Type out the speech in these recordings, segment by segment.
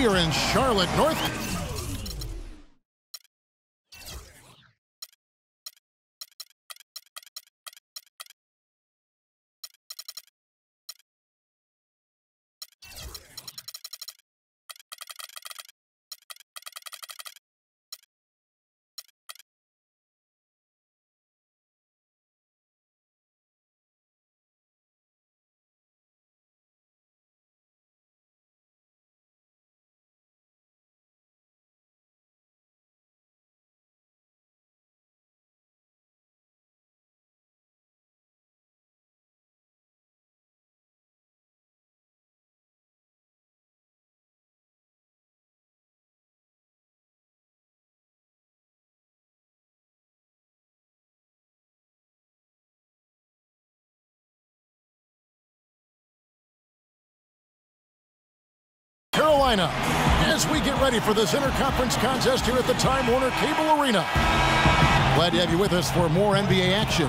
We are in Charlotte, North. Carolina, as we get ready for this interconference contest here at the Time Warner Cable Arena. Glad to have you with us for more NBA action.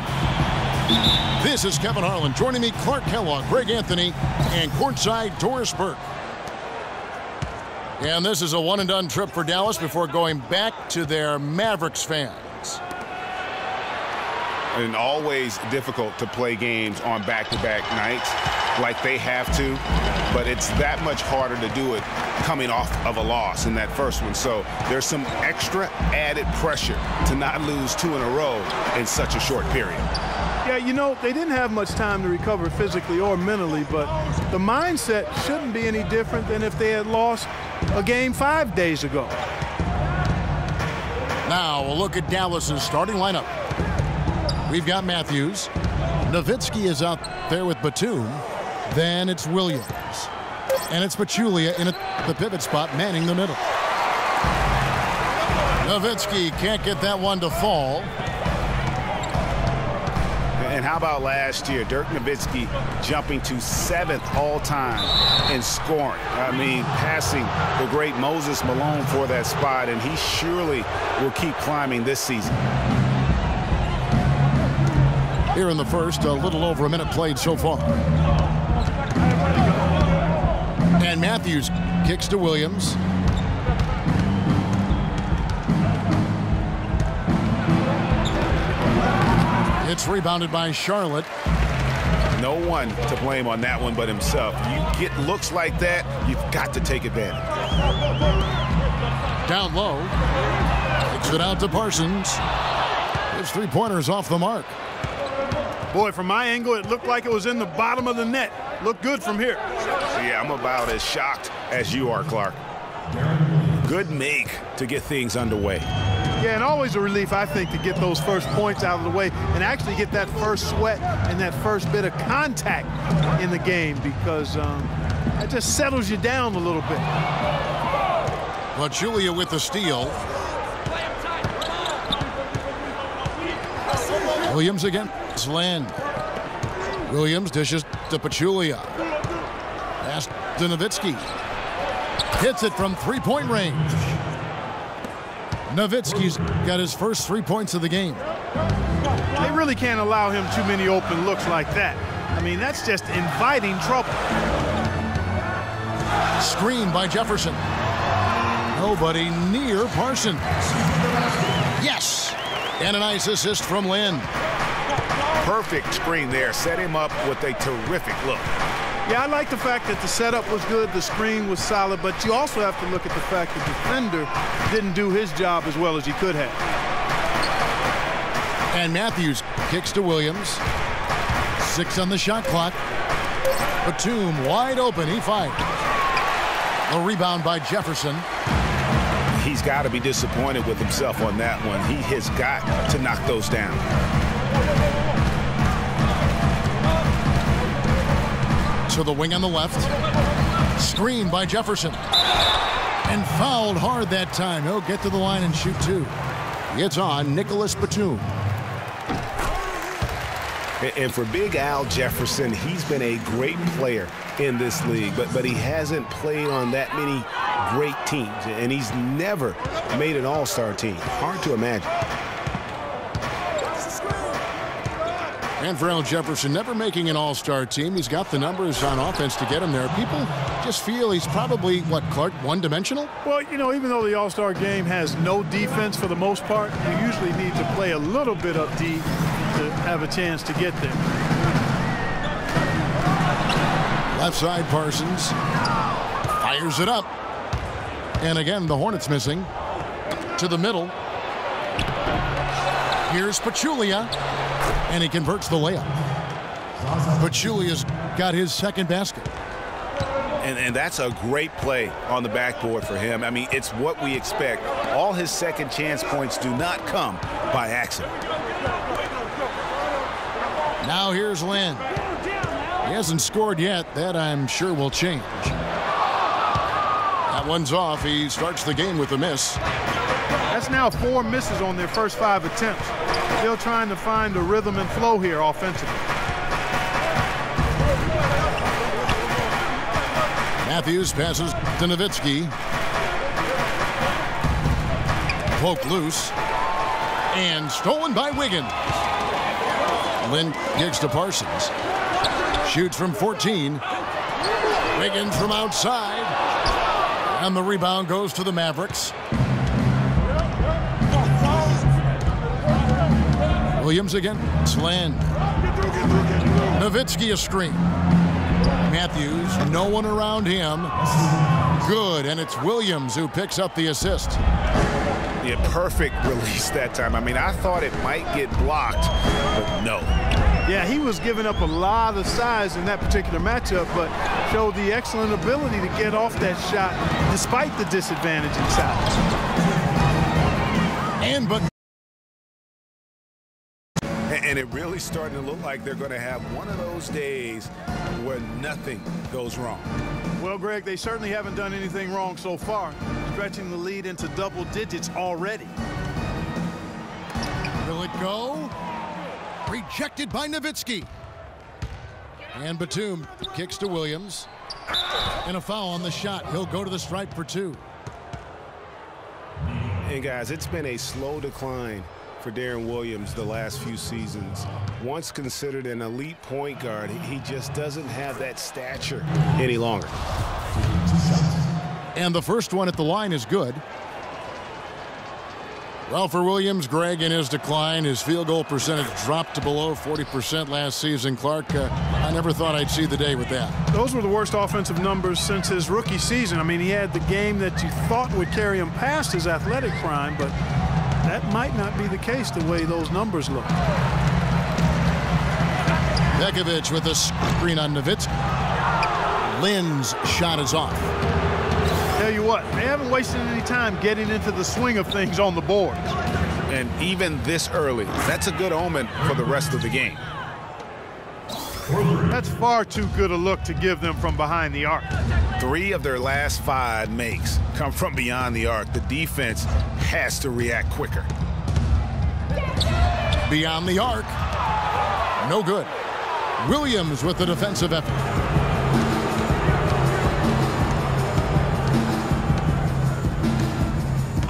This is Kevin Harlan. Joining me, Clark Kellogg, Greg Anthony, and courtside Doris Burke. And this is a one-and-done trip for Dallas before going back to their Mavericks fans. And always difficult to play games on back-to-back nights like they have to, but it's that much harder to do it coming off of a loss in that first one. So there's some extra added pressure to not lose 2 in a row in such a short period. Yeah, you know, they didn't have much time to recover physically or mentally, but the mindset shouldn't be any different than if they had lost a game 5 days ago. Now we'll look at Dallas's starting lineup. We've got Matthews. Nowitzki is out there with Batum. Then it's Williams. And it's Pachulia in the pivot spot, manning the middle. Nowitzki can't get that one to fall. And how about last year? Dirk Nowitzki jumping to 7th all-time in scoring. I mean, passing the great Moses Malone for that spot, and he surely will keep climbing this season. Here in the first, a little over a minute played so far. And Matthews kicks to Williams. It's rebounded by Charlotte. No one to blame on that one but himself. You get looks like that, you've got to take advantage. Down low. Kicks it out to Parsons. His three-pointers off the mark. Boy, from my angle, it looked like it was in the bottom of the net. Looked good from here. Yeah, I'm about as shocked as you are, Clark. Good make to get things underway. Yeah, and always a relief, I think, to get those first points out of the way and actually get that first sweat and that first bit of contact in the game, because it just settles you down a little bit. Pachulia with the steal. Williams against Land. Williams dishes to Pachulia. Pass to Nowitzki. Hits it from three-point range. Nowitzki's got his first 3 points of the game. They really can't allow him too many open looks like that. I mean, that's just inviting trouble. Screen by Jefferson. Nobody near Parsons. Yes! And a nice assist from Lynn. Perfect screen there. Set him up with a terrific look. Yeah, I like the fact that the setup was good, the screen was solid, but you also have to look at the fact that the defender didn't do his job as well as he could have. And Matthews kicks to Williams. 6 on the shot clock. Batum wide open. He fired. The rebound by Jefferson. He's got to be disappointed with himself on that one. He has got to knock those down. To the wing on the left. Screen by Jefferson. And fouled hard that time. He'll get to the line and shoot 2. It's on Nicholas Batum. And for Big Al Jefferson, he's been a great player in this league, but he hasn't played on that many great teams, and he's never made an all-star team. Hard to imagine. And for Al Jefferson, never making an all-star team, he's got the numbers on offense to get him there. People just feel he's probably, what, Clark, one-dimensional? Well, you know, even though the all-star game has no defense for the most part, you usually need to play a little bit up deep to have a chance to get there. Left side, Parsons fires it up. And again, the Hornets missing. To the middle. Here's Pachulia. And he converts the layup. Pachulia's got his second basket. And that's a great play on the backboard for him. I mean, it's what we expect. All his second chance points do not come by accident. Now here's Lynn. He hasn't scored yet. That, I'm sure, will change. That one's off. He starts the game with a miss. That's now 4 misses on their first 5 attempts. Still trying to find the rhythm and flow here offensively. Matthews passes to Nowitzki. Poke loose. And stolen by Wiggins. Lynn kicks to Parsons. Shoots from 14. Wiggins from outside. And the rebound goes to the Mavericks. Williams again. Slan. Nowitzki a screen. Matthews, no one around him. Good, and it's Williams who picks up the assist. Yeah, perfect release that time. I mean, I thought it might get blocked, but no. Yeah, he was giving up a lot of size in that particular matchup, but showed the excellent ability to get off that shot despite the disadvantage in size. And it really starting to look like they're going to have one of those days where nothing goes wrong. Well, Greg, they certainly haven't done anything wrong so far, stretching the lead into double digits already. Will it go? Rejected by Nowitzki. And Batum kicks to Williams. And a foul on the shot. He'll go to the stripe for 2. And guys, it's been a slow decline for Darren Williams the last few seasons. Once considered an elite point guard, he just doesn't have that stature any longer. And the first one at the line is good. Well, for Williams, Greg, in his decline, his field goal percentage dropped to below 40% last season. Clark, I never thought I'd see the day with that. Those were the worst offensive numbers since his rookie season. I mean, he had the game that you thought would carry him past his athletic prime, but that might not be the case the way those numbers look. Bekovic with a screen on Nowitzki. Lynn's shot is off. Tell you what, they haven't wasted any time getting into the swing of things on the board. And even this early, that's a good omen for the rest of the game. That's far too good a look to give them from behind the arc. 3 of their last 5 makes come from beyond the arc. The defense has to react quicker. Beyond the arc. No good. Williams with the defensive effort.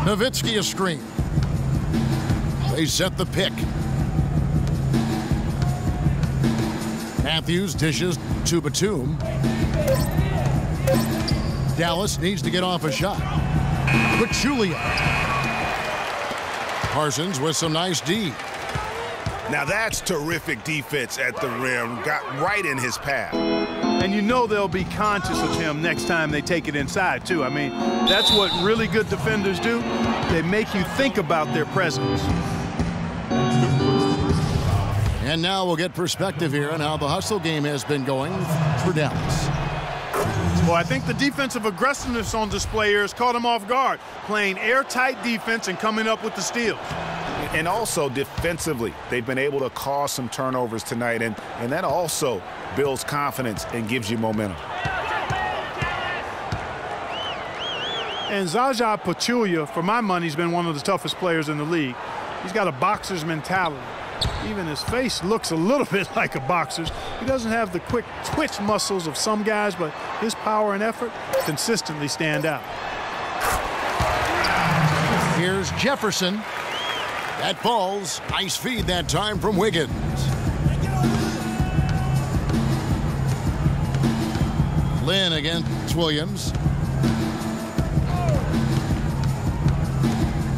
Nowitzki a screen. They set the pick. Matthews dishes to Batum. Dallas needs to get off a shot. Pachulia. Parsons with some nice D. Now that's terrific defense at the rim. Got right in his path. And you know they'll be conscious of him next time they take it inside, too. I mean, that's what really good defenders do. They make you think about their presence. And now we'll get perspective here on how the hustle game has been going for Dallas. Well, I think the defensive aggressiveness on display here has caught him off guard, playing airtight defense and coming up with the steals. And also defensively, they've been able to cause some turnovers tonight, and that also builds confidence and gives you momentum. And Zaza Pachulia, for my money, has been one of the toughest players in the league. He's got a boxer's mentality. Even his face looks a little bit like a boxer's. He doesn't have the quick twitch muscles of some guys, but his power and effort consistently stand out. Here's Jefferson. That falls. Nice feed that time from Wiggins. Lynn against Williams.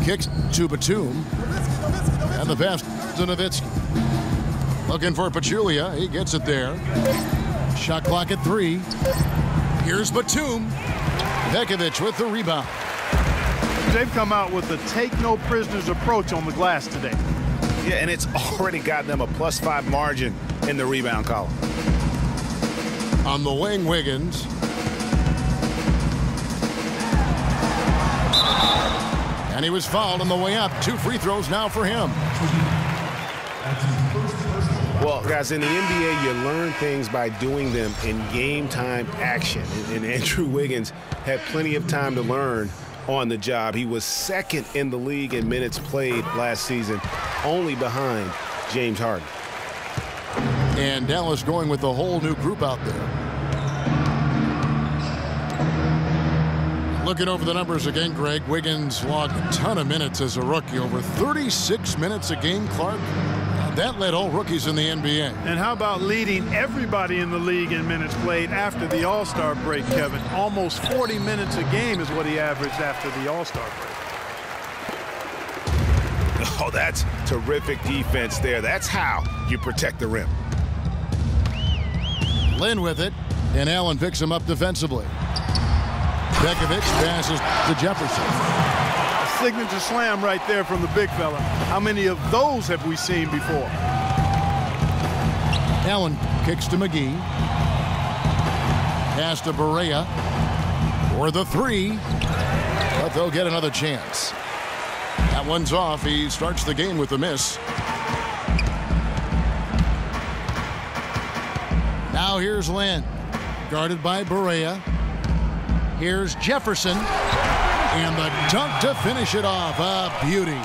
Kicks to Batum. And the pass to Nowitzki. Looking for Pachulia. He gets it there. Shot clock at 3. Here's Batum. Pekovic with the rebound. They've come out with a take-no-prisoners approach on the glass today. Yeah, and it's already got them a +5 margin in the rebound column. On the wing, Wiggins. And he was fouled on the way up. 2 free throws now for him. Well, guys, in the NBA, you learn things by doing them in game-time action. And Andrew Wiggins had plenty of time to learn on the job. He was second in the league in minutes played last season, only behind James Harden. And Dallas going with a whole new group out there. Looking over the numbers again, Greg. Wiggins logged a ton of minutes as a rookie, over 36 minutes a game, Clark. That led all rookies in the NBA. And how about leading everybody in the league in minutes played after the All-Star break, Kevin? Almost 40 minutes a game is what he averaged after the All-Star break. Oh, that's terrific defense there. That's how you protect the rim. Lynn with it, and Allen picks him up defensively. Pekovic passes to Jefferson. A signature slam right there from the big fella. How many of those have we seen before? Allen kicks to McGee. Pass to Barea for the 3, but they'll get another chance. That one's off. He starts the game with a miss. Now here's Lynn, guarded by Barea. Here's Jefferson, and the dunk to finish it off. A beauty.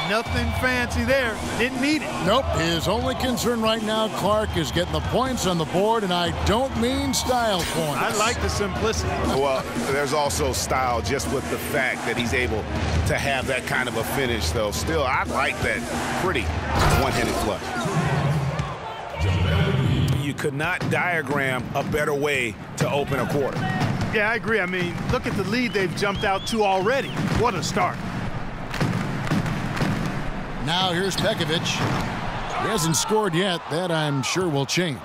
Nothing fancy there. Didn't need it. Nope. His only concern right now, Clark, is getting the points on the board, and I don't mean style points. I like the simplicity. Well, there's also style just with the fact that he's able to have that kind of a finish, though. Still, I like that pretty one-handed flush. You could not diagram a better way to open a quarter. Yeah, I agree. I mean, look at the lead they've jumped out to already. What a start. Now here's Pekovic. He hasn't scored yet. That, I'm sure, will change.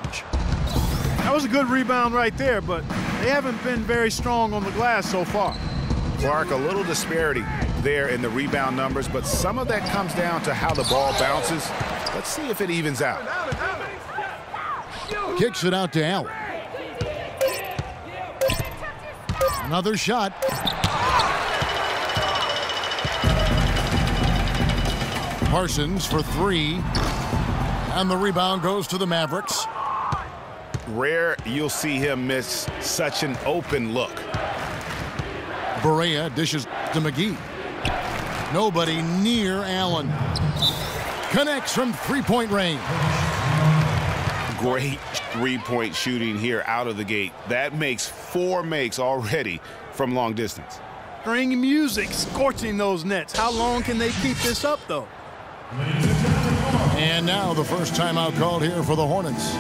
That was a good rebound right there, but they haven't been very strong on the glass so far. Clark, a little disparity there in the rebound numbers, but some of that comes down to how the ball bounces. Let's see if it evens out. Kicks it out to Allen. Another shot. Parsons for 3. And the rebound goes to the Mavericks. Rare you'll see him miss such an open look. Barea dishes to McGee. Nobody near Allen. Connects from 3-point range. Great three-point shooting here out of the gate. That makes 4 makes already from long distance. String music scorching those nets. How long can they keep this up, though? And now the first timeout called here for the Hornets.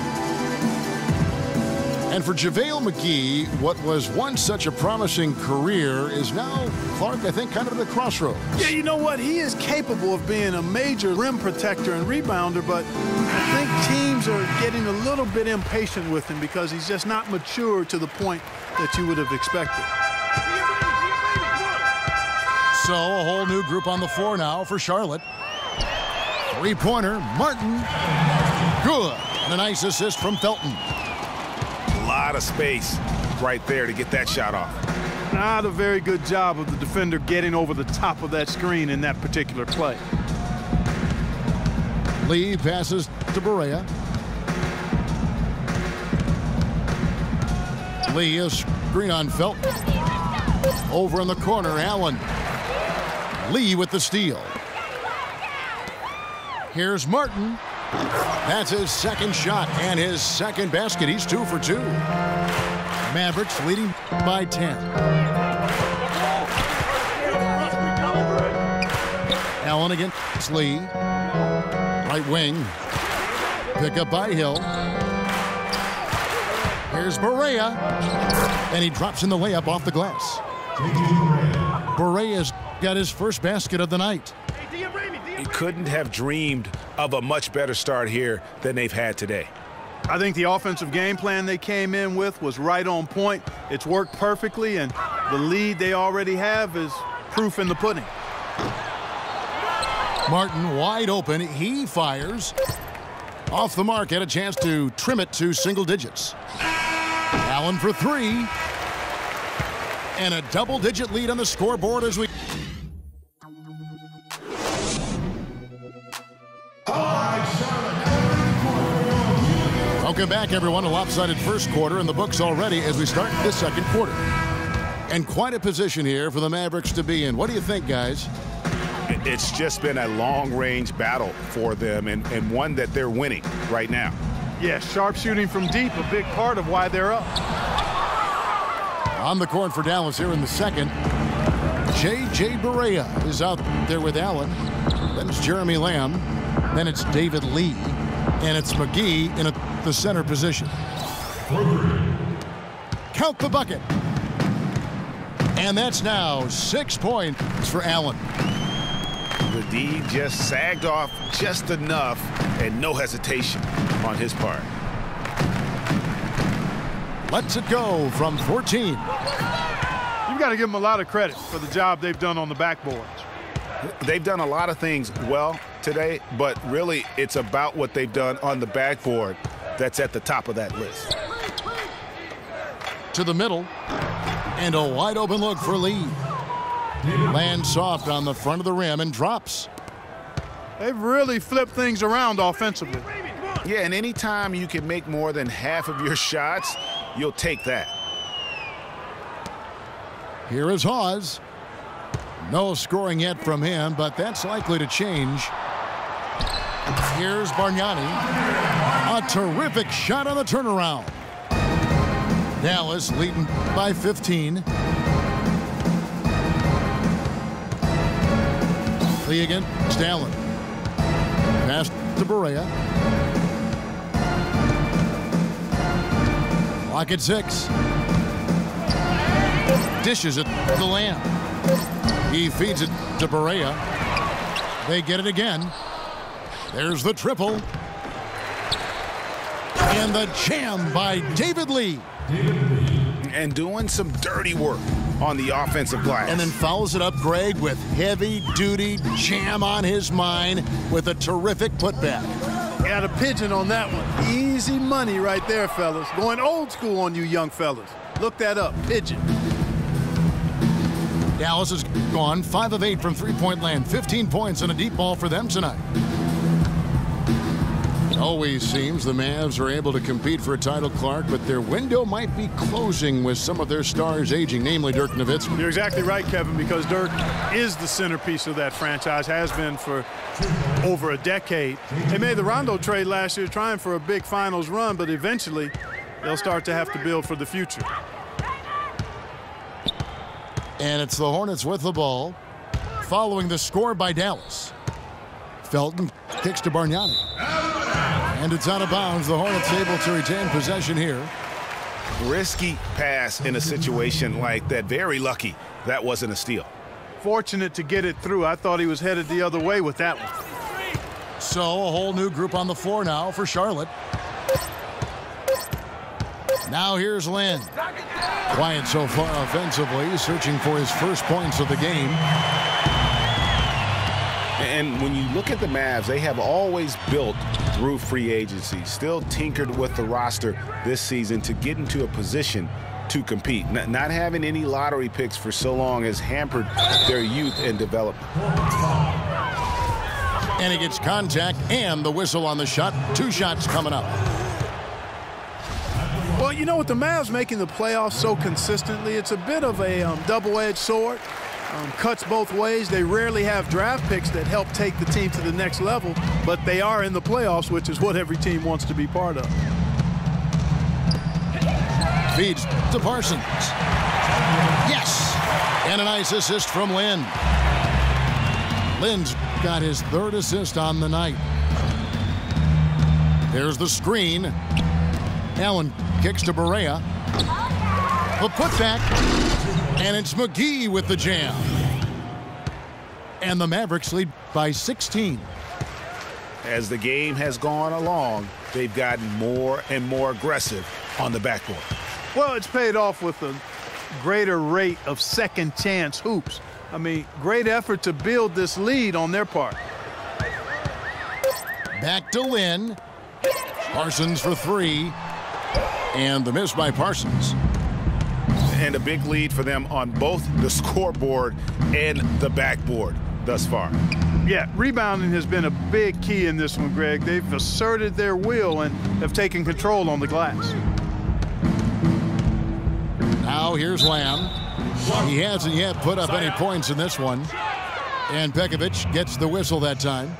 And for JaVale McGee, what was once such a promising career is now, Clark, I think, kind of at a crossroads. Yeah, you know what? He is capable of being a major rim protector and rebounder, but I think teams are getting a little bit impatient with him because he's just not mature to the point that you would have expected. So a whole new group on the floor now for Charlotte. 3-pointer, Martin. Good. And a nice assist from Felton. A lot of space right there to get that shot off. Not a very good job of the defender getting over the top of that screen in that particular play. Lee passes to Barea. Lee is screen on Felton. Over in the corner, Allen. Lee with the steal. Here's Martin. That's his second shot and his second basket. He's 2 for 2. Mavericks leading by 10. Allen against Lee. Right wing. Pick up by Hill. Here's Barea. And he drops in the layup off the glass. Barea's got his first basket of the night. He couldn't have dreamed of a much better start here than they've had today. I think the offensive game plan they came in with was right on point. It's worked perfectly, and the lead they already have is proof in the pudding. Martin wide open. He fires. Off the mark, had a chance to trim it to single digits. Allen for three. And a double-digit lead on the scoreboard as we... Welcome back, everyone. A lopsided first quarter in the books already as we start this second quarter. And quite a position here for the Mavericks to be in. What do you think, guys? It's just been a long-range battle for them and one that they're winning right now. Yeah, sharp shooting from deep, a big part of why they're up. On the court for Dallas here in the second. J.J. Barea is out there with Allen. Then it's Jeremy Lamb. Then it's David Lee. And it's McGee in the center position. Count the bucket. And that's now 6 points for Allen. The D just sagged off just enough and no hesitation on his part. Lets it go from 14. You've got to give them a lot of credit for the job they've done on the backboards. They've done a lot of things well today, but really it's about what they've done on the backboard that's at the top of that list. To the middle, and a wide open look for Lee. Lands soft on the front of the rim and drops. They've really flipped things around offensively. Yeah, and anytime you can make more than half of your shots, you'll take that. Here is Hawes. No scoring yet from him, but that's likely to change. Here's Bargnani. A terrific shot on the turnaround. Dallas leading by 15. Lee against Allen. Pass to Barea. Clock at 6. Dishes it to Lamb. He feeds it to Barea. They get it again. There's the triple. And the jam by David Lee. And doing some dirty work on the offensive glass. And then fouls it up, Greg, with heavy-duty jam on his mind with a terrific putback. Got a pigeon on that one. Easy money right there, fellas. Going old school on you young fellas. Look that up, pigeon. Dallas is gone 5 of 8 from three-point land. 15 points and a deep ball for them tonight. It always seems the Mavs are able to compete for a title, Clark, but their window might be closing with some of their stars aging, namely Dirk Nowitzki. You're exactly right, Kevin, because Dirk is the centerpiece of that franchise, has been for over a decade. They made the Rondo trade last year trying for a big finals run, but eventually they'll start to have to build for the future. And it's the Hornets with the ball, following the score by Dallas. Felton kicks to Bargnani. And it's out of bounds. The Hornets able to retain possession here. Risky pass in a situation like that. Very lucky that wasn't a steal. Fortunate to get it through. I thought he was headed the other way with that one. So a whole new group on the floor now for Charlotte. Now here's Lynn. Quiet so far offensively, searching for his first points of the game. And when you look at the Mavs, they have always built through free agency, still tinkered with the roster this season to get into a position to compete. Not having any lottery picks for so long has hampered their youth and development. And he gets contact and the whistle on the shot. 2 shots coming up. Well, you know, with the Mavs making the playoffs so consistently, it's a bit of a double-edged sword. Cuts both ways. They rarely have draft picks that help take the team to the next level, but they are in the playoffs, which is what every team wants to be part of. Feeds to Parsons. Yes! And a nice assist from Lynn. Lynn's got his 3rd assist on the night. There's the screen. Allen kicks to Barea. The putback. And it's McGee with the jam. And the Mavericks lead by 16. As the game has gone along, they've gotten more and more aggressive on the backboard. Well, it's paid off with a greater rate of second chance hoops. I mean, great effort to build this lead on their part. Back to Lynn. Parsons for three. And the miss by Parsons. And a big lead for them on both the scoreboard and the backboard thus far. Yeah, rebounding has been a big key in this one, Greg. They've asserted their will and have taken control on the glass. Now here's Lamb. He hasn't yet put up any points in this one. And Pekovic gets the whistle that time.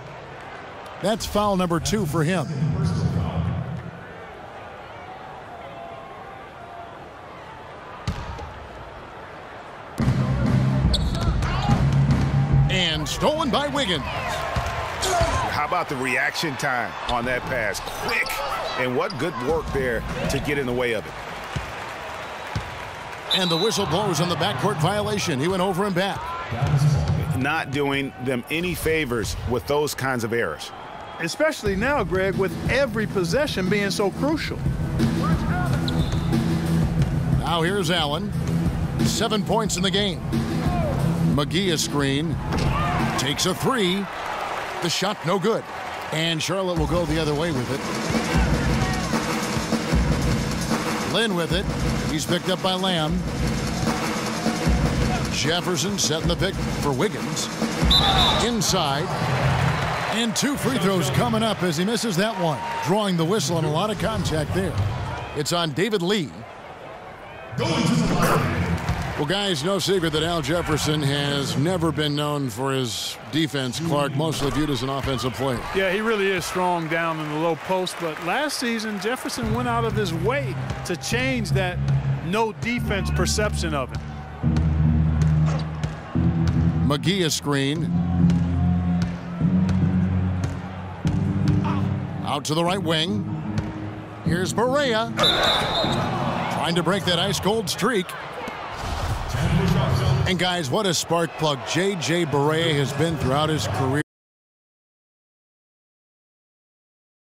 That's foul number 2 for him. And stolen by Wiggins. How about the reaction time on that pass? Quick. And what good work there to get in the way of it. And the whistle blows on the backcourt violation. He went over and back. Not doing them any favors with those kinds of errors. Especially now, Greg, with every possession being so crucial. Now here's Allen. 7 points in the game. McGee a screen. Takes a three. The shot no good. And Charlotte will go the other way with it. Lynn with it. He's picked up by Lamb. Jefferson setting the pick for Wiggins. Inside. And 2 free throws coming up as he misses that one. Drawing the whistle and a lot of contact there. It's on David Lee. Well, guys, no secret that Al Jefferson has never been known for his defense. Clark, mostly viewed as an offensive player. Yeah, he really is strong down in the low post. But last season, Jefferson went out of his way to change that no defense perception of him. McGee a screen. Out to the right wing. Here's Barea. Trying to break that ice-cold streak. And guys, what a spark plug J.J. Barea has been throughout his career.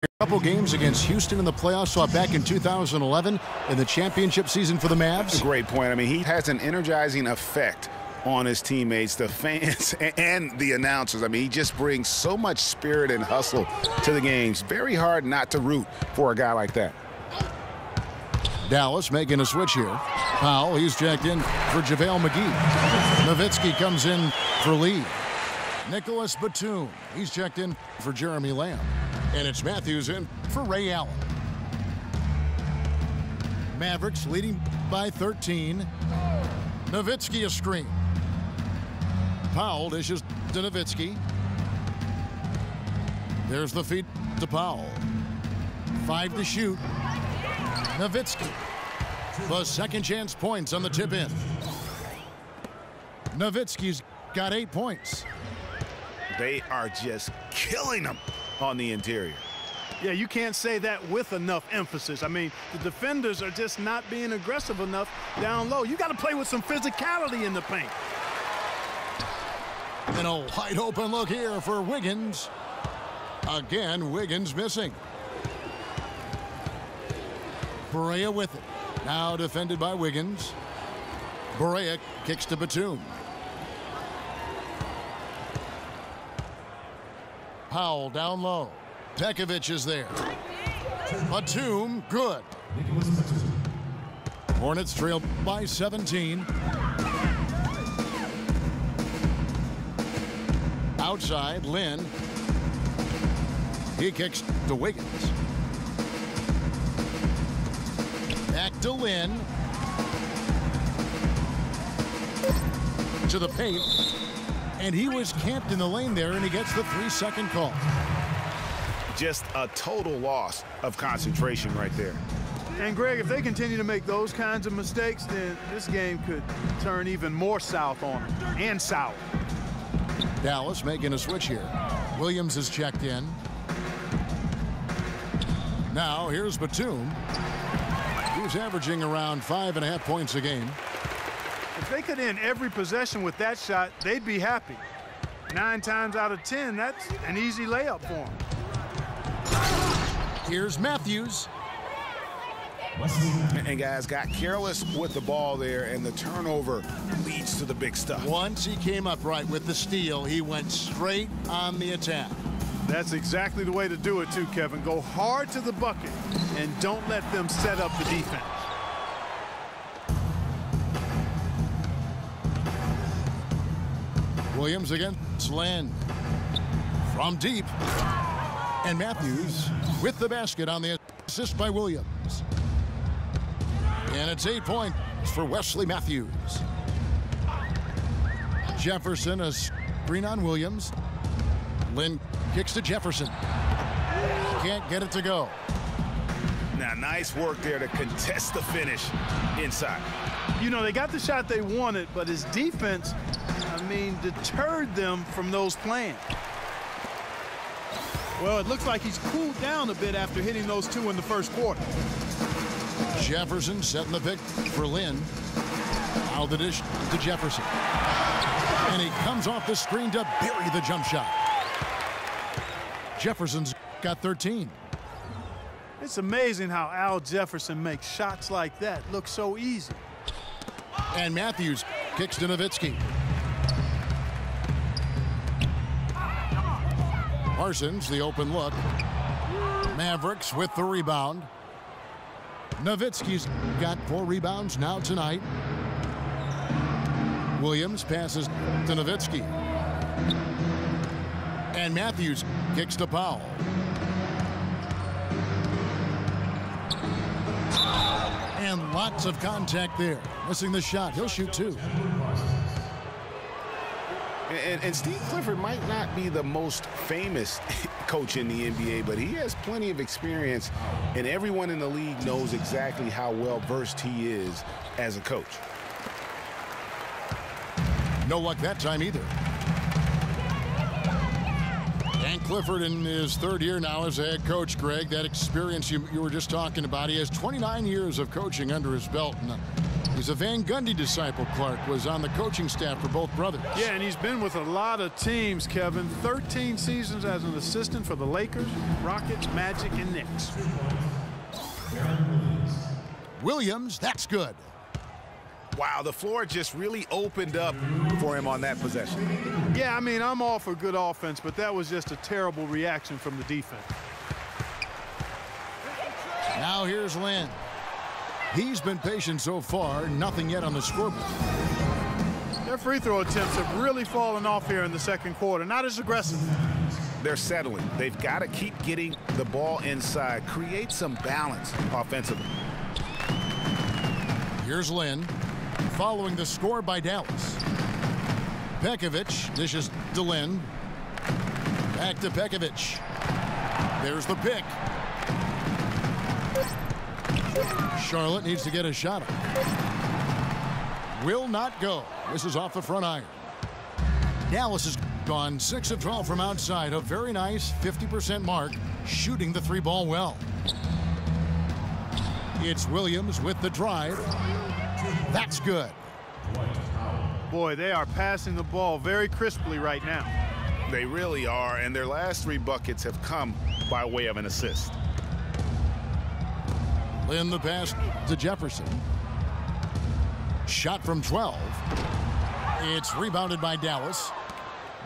A couple games against Houston in the playoffs, saw back in 2011 in the championship season for the Mavs. That's a great point. I mean, he has an energizing effect on his teammates, the fans, and the announcers. I mean, he just brings so much spirit and hustle to the games. Very hard not to root for a guy like that. Dallas making a switch here. Powell, he's checked in for JaVale McGee. Nowitzki comes in for Lee. Nicholas Batum, he's checked in for Jeremy Lamb. And it's Matthews in for Ray Allen. Mavericks leading by 13. Nowitzki a screen. Powell dishes to Nowitzki. There's the feed to Powell. 5 to shoot. Nowitzki. The second chance points on the tip in. Nowitzki's got 8 points. They are just killing them on the interior. Yeah, you can't say that with enough emphasis. I mean, the defenders are just not being aggressive enough down low. You got to play with some physicality in the paint. And a wide open look here for Wiggins. Again, Wiggins missing. Barea with it. Now defended by Wiggins. Barea kicks to Batum. Powell down low. Pekovic is there. Batum, good. Hornets trailed by 17. Outside, Lynn. He kicks to Wiggins. Back to Lynn. To the paint. And he was camped in the lane there, and he gets the 3-second call. Just a total loss of concentration right there. And, Greg, if they continue to make those kinds of mistakes, then this game could turn even more south on them, and sour. Dallas making a switch here. Williams is checked in. Now, here's Batum. Matthews averaging around 5.5 points a game. If they could end every possession with that shot, they'd be happy. 9 times out of 10, that's an easy layup for them. Here's Matthews. And guys got careless with the ball there, and the turnover leads to the big stuff. Once he came up right with the steal, he went straight on the attack. That's exactly the way to do it too, Kevin. Go hard to the bucket and don't let them set up the defense. Williams against Lynn. From deep. And Matthews with the basket on the assist by Williams. And it's 8 points for Wesley Matthews. Jefferson, a screen on Williams. Lynn kicks to Jefferson. Can't get it to go. Now, nice work there to contest the finish inside. You know, they got the shot they wanted, but his defense, deterred them from those plans. Well, it looks like he's cooled down a bit after hitting those 2 in the first quarter. Jefferson setting the pick for Lynn. Out the dish to Jefferson. And he comes off the screen to bury the jump shot. Jefferson's got 13. It's amazing how Al Jefferson makes shots like that look so easy. And Matthews kicks to Nowitzki. Parsons, the open look. Mavericks with the rebound. Nowitzki's got 4 rebounds now tonight. Williams passes to Nowitzki. And Matthews kicks to Powell. And lots of contact there. Missing the shot. He'll shoot 2. And Steve Clifford might not be the most famous coach in the NBA, but he has plenty of experience, and everyone in the league knows exactly how well versed he is as a coach. No luck that time either. Dan Clifford in his 3rd year now as a head coach, Greg. That experience you were just talking about. He has 29 years of coaching under his belt. And he's a Van Gundy disciple. Clark was on the coaching staff for both brothers. Yeah, and he's been with a lot of teams, Kevin. 13 seasons as an assistant for the Lakers, Rockets, Magic, and Knicks. Williams, that's good. Wow, the floor just really opened up for him on that possession. Yeah, I'm all for good offense, but that was just a terrible reaction from the defense. Now here's Lynn. He's been patient so far, nothing yet on the scoreboard. Their free throw attempts have really fallen off here in the second quarter. Not as aggressive. They're settling. They've got to keep getting the ball inside, create some balance offensively. Here's Lynn, following the score by Dallas. Pekovic dishes to Lynn. Back to Pekovic. There's the pick. Charlotte needs to get a shot up. Will not go. This is off the front iron. Dallas has gone 6 of 12 from outside. A very nice 50% mark, shooting the 3-ball well. It's Williams with the drive. That's good. Boy, they are passing the ball very crisply right now. They really are, and their last 3 buckets have come by way of an assist. Lynn the pass to Jefferson. Shot from 12. It's rebounded by Dallas.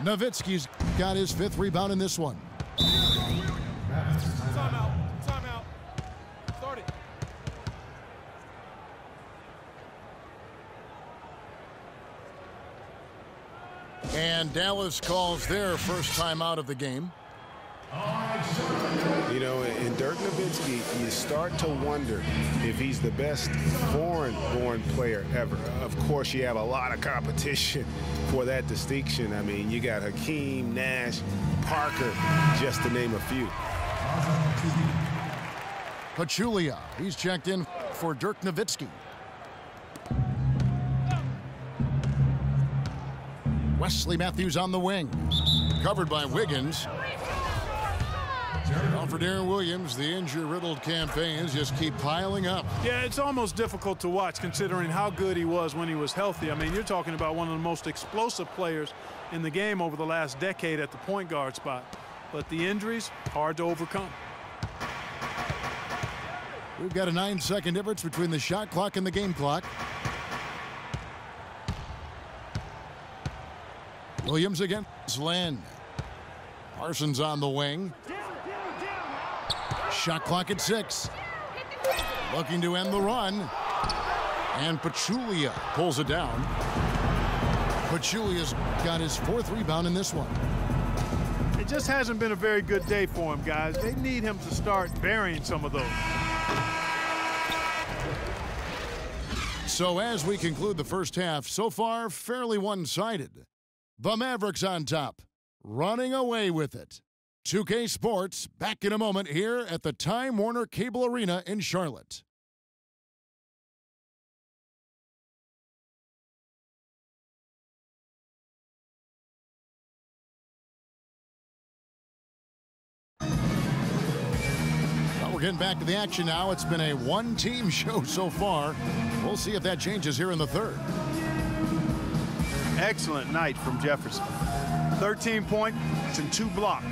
Nowitzki's got his 5th rebound in this one. Timeout. Start it. And Dallas calls their first time out of the game. You know, in Dirk Nowitzki, you start to wonder if he's the best foreign-born player ever. Of course, you have a lot of competition for that distinction. You got Hakeem, Nash, Parker, just to name a few. Pachulia, he's checked in for Dirk Nowitzki. Wesley Matthews on the wing. Covered by Wiggins. Well, for Darren Williams, the injury-riddled campaigns just keep piling up. Yeah, it's almost difficult to watch considering how good he was when he was healthy. I mean, you're talking about one of the most explosive players in the game over the last decade at the point guard spot. But the injuries, hard to overcome. We've got a 9-second difference between the shot clock and the game clock. Williams against Len. Parsons on the wing. Shot clock at 6. Looking to end the run. And Pachulia pulls it down. Pachulia's got his 4th rebound in this one. It just hasn't been a very good day for him, guys. They need him to start burying some of those. So as we conclude the first half, so far fairly one-sided. The Mavericks on top, running away with it. 2K Sports back in a moment here at the Time Warner Cable Arena in Charlotte. Well, we're getting back to the action now. It's been a one-team show so far. We'll see if that changes here in the third. Excellent night from Jefferson. 13 points and 2 blocks.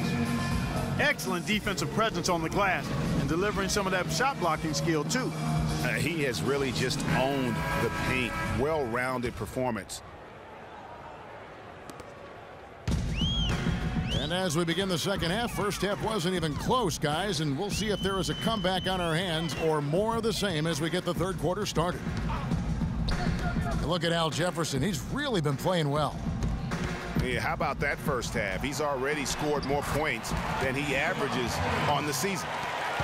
Excellent defensive presence on the glass and delivering some of that shot blocking skill too. He has really just owned the paint. Well-rounded performance. And as we begin the second half, first half wasn't even close, guys, and we'll see if there is a comeback on our hands or more of the same as we get the third quarter started. Look at Al Jefferson. He's really been playing well. Yeah, how about that first half? He's already scored more points than he averages on the season.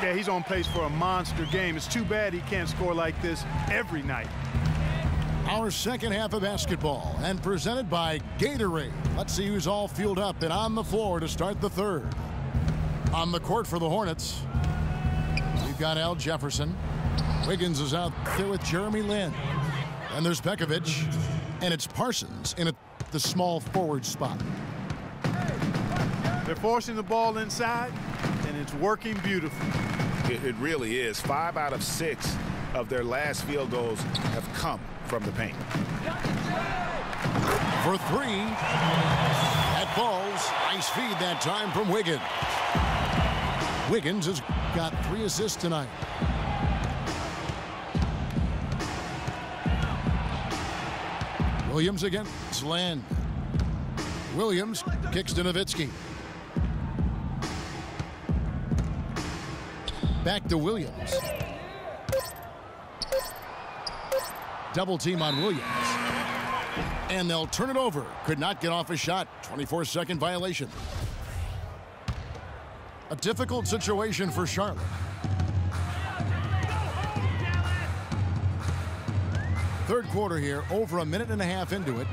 Yeah, he's on pace for a monster game. It's too bad he can't score like this every night. Our second half of basketball and presented by Gatorade. Let's see who's all fueled up and on the floor to start the third. On the court for the Hornets, we've got Al Jefferson. Wiggins is out there with Jeremy Lin. And there's Pekovic, and it's Parsons in the small forward spot. They're forcing the ball inside, and it's working beautifully. It really is. 5 out of 6 of their last field goals have come from the paint. For 3, that falls. Nice feed that time from Wiggins. Wiggins has got 3 assists tonight. Williams against Land. Williams kicks to Nowitzki. Back to Williams. Double team on Williams. And they'll turn it over. Could not get off a shot. 24-second violation. A difficult situation for Charlotte. Third quarter here, over a minute and a half into it.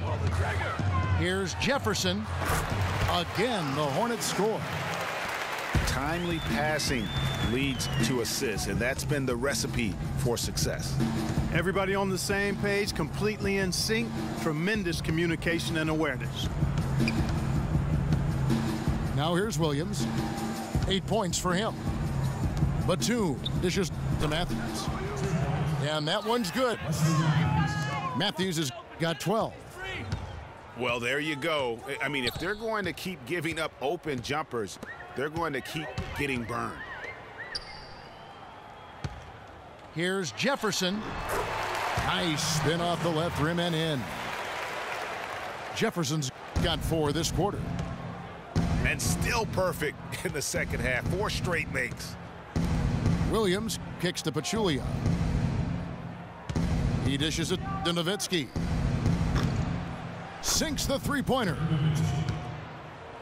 Here's Jefferson. Again, the Hornets score. Timely passing leads to assists, and that's been the recipe for success. Everybody on the same page, completely in sync. Tremendous communication and awareness. Now here's Williams. 8 points for him. Batum dishes to Matthews. And that one's good. Matthews has got 12. Well, there you go. I mean, if they're going to keep giving up open jumpers, they're going to keep getting burned. Here's Jefferson. Nice spin off the left rim and in. Jefferson's got 4 this quarter. And still perfect in the second half. 4 straight makes. Williams kicks to Pachulia. He dishes it to Nowitzki. Sinks the three-pointer.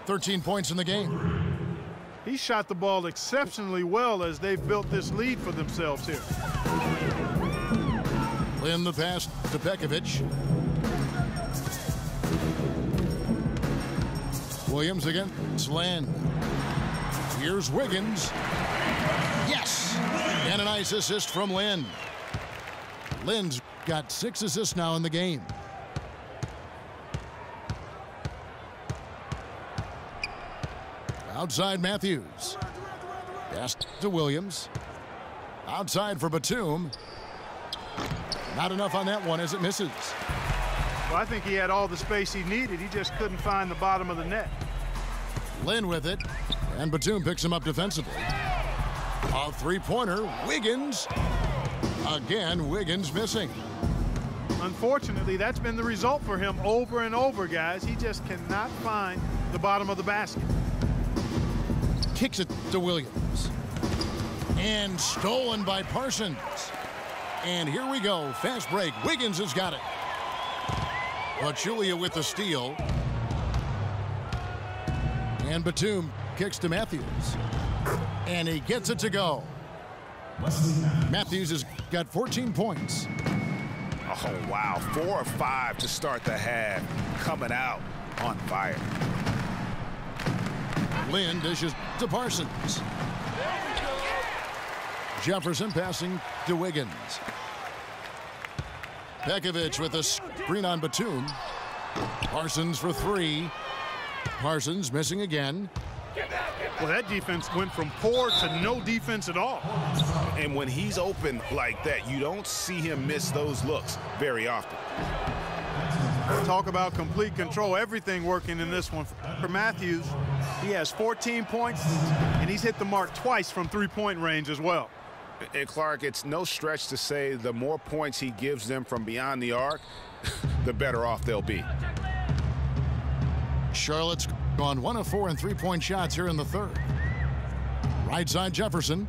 13 points in the game. He shot the ball exceptionally well as they've built this lead for themselves here. Lin the pass to Pekovic. Williams against Land. Here's Wiggins. Yes! And a nice assist from Lin. Lin's got 6 assists now in the game. Outside Matthews. Pass to Williams. Outside for Batum. Not enough on that one as it misses. Well, I think he had all the space he needed. He just couldn't find the bottom of the net. Lynn with it. And Batum picks him up defensively. A three-pointer. Wiggins. Again, Wiggins missing. Unfortunately, that's been the result for him over and over, guys. He just cannot find the bottom of the basket. Kicks it to Williams. And stolen by Parsons. And here we go. Fast break. Wiggins has got it. Pachulia with the steal. And Batum kicks to Matthews. And he gets it to go. Matthews has got 14 points. Oh, wow. 4 or 5 to start the half. Coming out on fire. Lynn dishes to Parsons. Jefferson passing to Wiggins. Pekovic with a screen on Batum. Parsons for 3. Parsons missing again. Well, that defense went from poor to no defense at all. And when he's open like that, you don't see him miss those looks very often. Talk about complete control. Everything working in this one. For Matthews, he has 14 points, and he's hit the mark twice from three-point range as well. And Clark, it's no stretch to say the more points he gives them from beyond the arc, the better off they'll be. Charlotte's gone 1 of 4 in three-point shots here in the third. Right side Jefferson.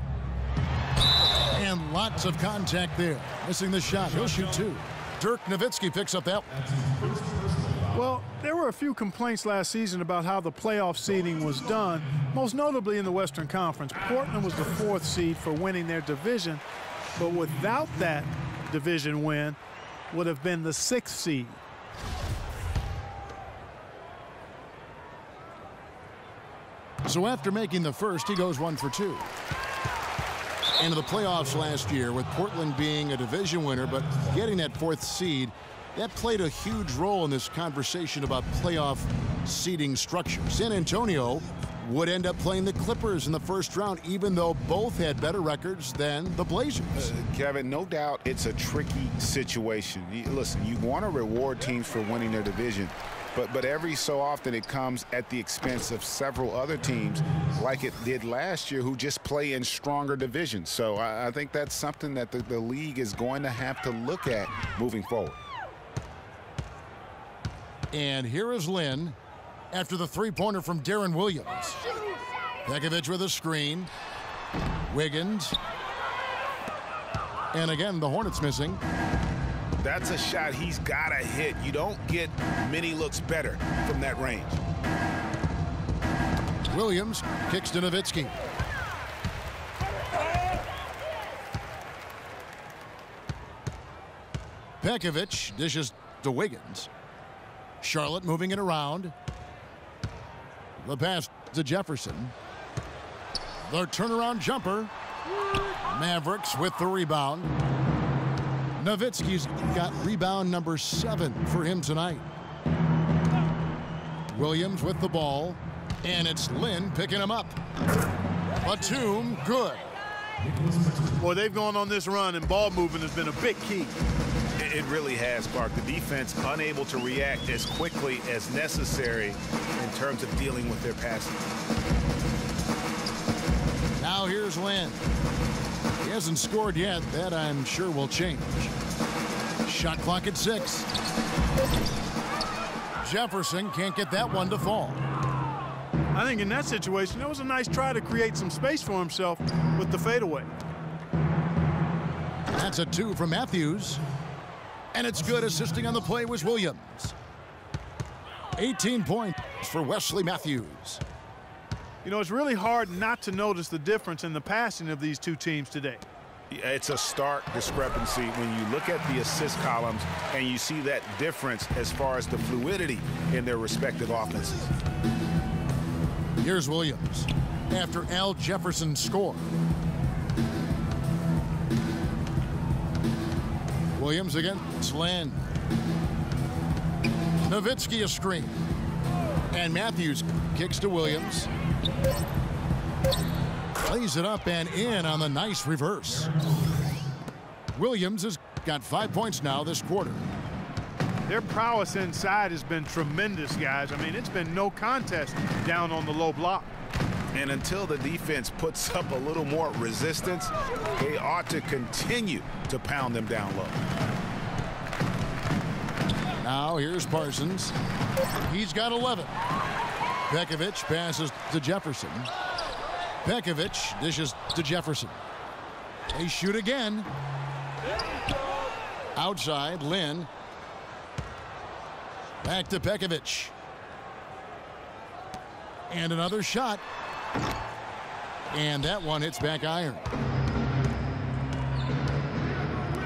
And lots of contact there. Missing the shot. He'll shoot 2. Dirk Nowitzki picks up that one. Well, there were a few complaints last season about how the playoff seeding was done, most notably in the Western Conference. Portland was the 4th seed for winning their division, but without that division win, would have been the 6th seed. So after making the first, he goes 1 for 2. Into the playoffs last year with Portland being a division winner, but getting that 4th seed, that played a huge role in this conversation about playoff seeding structure. San Antonio would end up playing the Clippers in the first round, even though both had better records than the Blazers. Kevin, no doubt it's a tricky situation. Listen, you want to reward teams for winning their division, but every so often it comes at the expense of several other teams like it did last year who just play in stronger divisions. So I think that's something that the league is going to have to look at moving forward. And here is Lynn after the three-pointer from Darren Williams. Pekovic with a screen. Wiggins. And again, the Hornets missing. That's a shot he's got to hit. You don't get many looks better from that range. Williams kicks to Nowitzki. Pekovic dishes to Wiggins. Charlotte moving it around. The pass to Jefferson. The turnaround jumper. Mavericks with the rebound. Nowitzki's got rebound number 7 for him tonight. Williams with the ball. And it's Lynn picking him up. Batum, good. Boy, they've gone on this run, and ball movement has been a big key. It really has, Clark. The defense unable to react as quickly as necessary in terms of dealing with their passing. Now here's Lynn. He hasn't scored yet. That I'm sure will change. Shot clock at 6. Jefferson can't get that one to fall. I think in that situation, that was a nice try to create some space for himself with the fadeaway. That's a 2 from Matthews. And it's good. Assisting on the play was Williams. 18 points for Wesley Matthews. You know, it's really hard not to notice the difference in the passing of these two teams today. It's a stark discrepancy when you look at the assist columns and you see that difference as far as the fluidity in their respective offenses. Here's Williams after Al Jefferson scored. Williams against Lynn. Nowitzki a screen. And Matthews kicks to Williams. Lays it up and in on the nice reverse. Williams has got 5 points now this quarter. Their prowess inside has been tremendous, guys. I mean, it's been no contest down on the low block. And until the defense puts up a little more resistance, they ought to continue to pound them down low. Now here's Parsons. He's got 11. Pekovic passes to Jefferson. Pekovic dishes to Jefferson. They shoot again. Outside, Lynn. Back to Pekovic. And another shot. And that one hits back iron.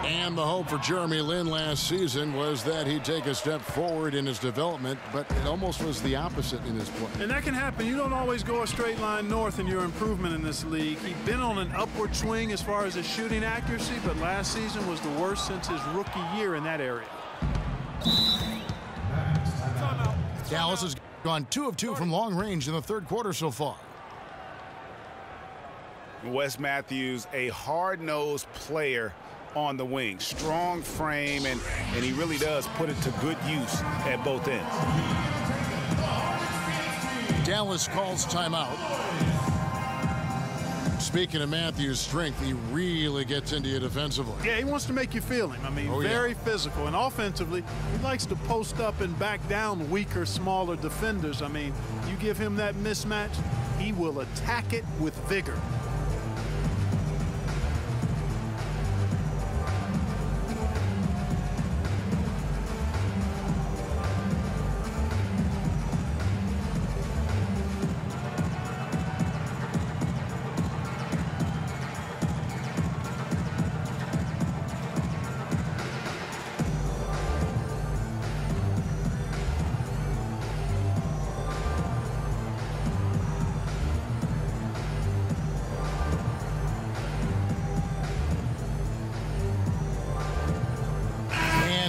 And the hope for Jeremy Lin last season was that he'd take a step forward in his development, but it almost was the opposite in his play. And that can happen. You don't always go a straight line north in your improvement in this league. He'd been on an upward swing as far as his shooting accuracy, but last season was the worst since his rookie year in that area. Dallas has gone 2 of 2 from long range in the third quarter so far. Wes Matthews, a hard-nosed player on the wing. Strong frame, and he really does put it to good use at both ends. Dallas calls timeout. Speaking of Matthews' strength, he really gets into you defensively. Yeah, he wants to make you feel him. I mean, very physical. And offensively, he likes to post up and back down weaker, smaller defenders. I mean, you give him that mismatch, he will attack it with vigor.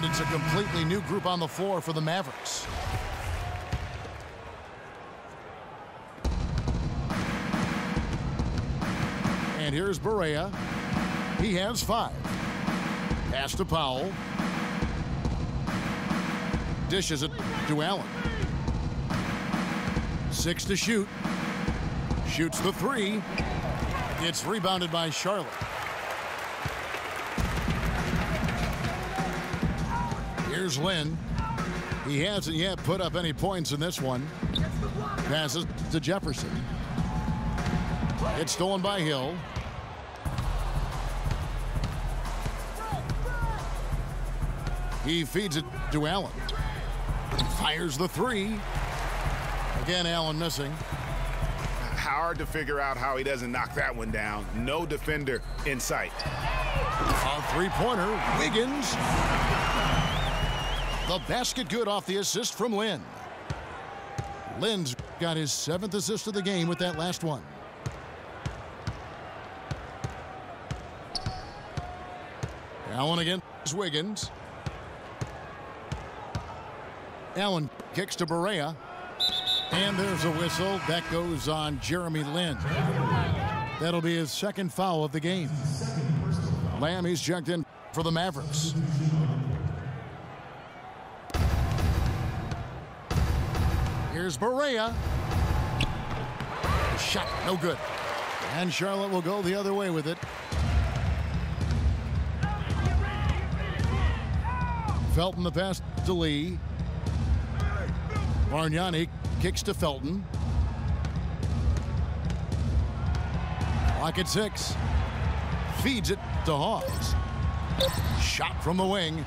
It's a completely new group on the floor for the Mavericks. And here's Barea. He has 5. Pass to Powell. Dishes it to Allen. 6 to shoot. Shoots the 3. It's rebounded by Charlotte. Here's Lynn. He hasn't yet put up any points in this one. Passes to Jefferson. It's stolen by Hill. He feeds it to Allen. Fires the 3. Again, Allen missing. Hard to figure out how he doesn't knock that one down. No defender in sight. A 3-pointer. Wiggins. The basket good off the assist from Lynn. Lynn's got his 7th assist of the game with that last one. Allen against Wiggins. Allen kicks to Barea. And there's a whistle. That goes on Jeremy Lin. That'll be his 2nd foul of the game. Lamb, he's checked in for the Mavericks. Here's Barea. Shot, no good. And Charlotte will go the other way with it. Felton the pass to Lee. Bargnani kicks to Felton. Clock at 6. Feeds it to Hawes. Shot from the wing.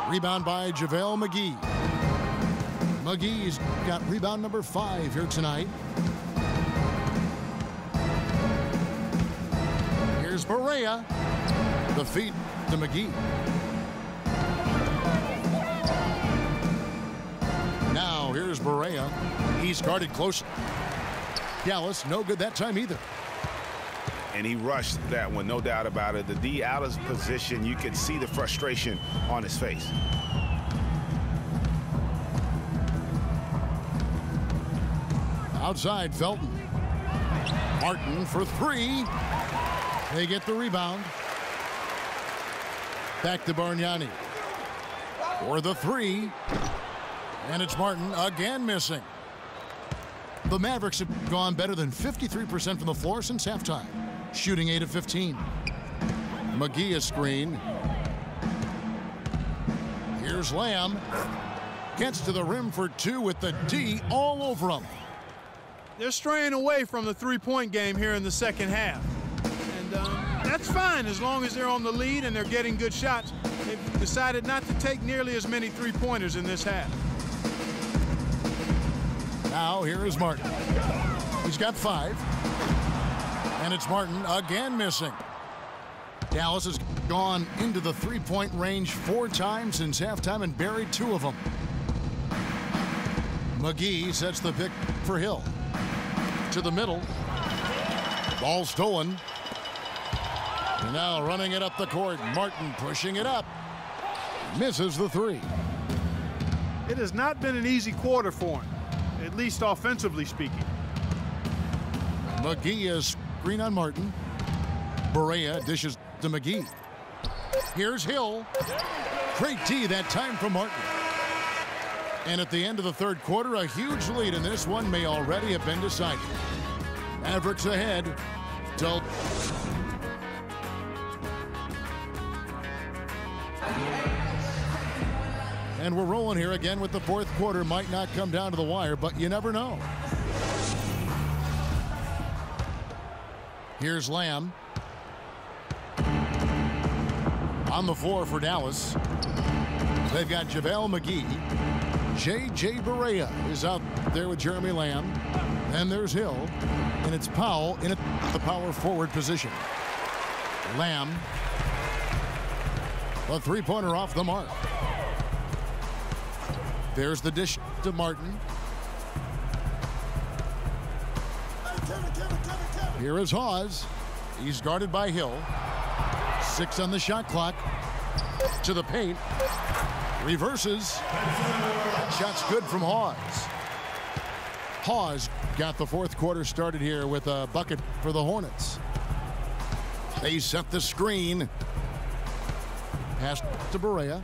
Rebound by JaVale McGee. McGee's got rebound number 5 here tonight. Here's Barea. The feed to McGee. Now here's Barea. He's guarded close. Dallas, no good that time either. And he rushed that one, no doubt about it. The D out of position, you could see the frustration on his face. Outside, Felton. Martin for three. They get the rebound. Back to Bargnani for the three. And it's Martin again missing. The Mavericks have gone better than 53% from the floor since halftime, shooting 8 of 15. McGee a screen. Here's Lamb. Gets to the rim for two with the D all over him. They're straying away from the three-point game here in the second half. And that's fine as long as they're on the lead and they're getting good shots. They've decided not to take nearly as many three-pointers in this half. Now here is Martin. He's got 5. And it's Martin again missing. Dallas has gone into the three-point range 4 times since halftime and buried 2 of them. McGee sets the pick for Hill. To the middle. Ball stolen. And now running it up the court. Martin pushing it up. Misses the 3. It has not been an easy quarter for him, at least offensively speaking. McGee is screen on Martin. Barea dishes to McGee. Here's Hill. Great D that time from Martin. And at the end of the third quarter, a huge lead in this one may already have been decided. Mavericks ahead. And we're rolling here again with the fourth quarter. Might not come down to the wire, but you never know. Here's Lamb. On the floor for Dallas. They've got JaVale McGee. J.J. Barea is out there with Jeremy Lamb. And there's Hill. And it's Powell in the power forward position. Lamb. A three-pointer off the mark. There's the dish to Martin. Here is Hawes. He's guarded by Hill. 6 on the shot clock. To the paint. Reverses. Shot's good from Hawes. Hawes got the fourth quarter started here with a bucket for the Hornets. They set the screen. Pass to Barea.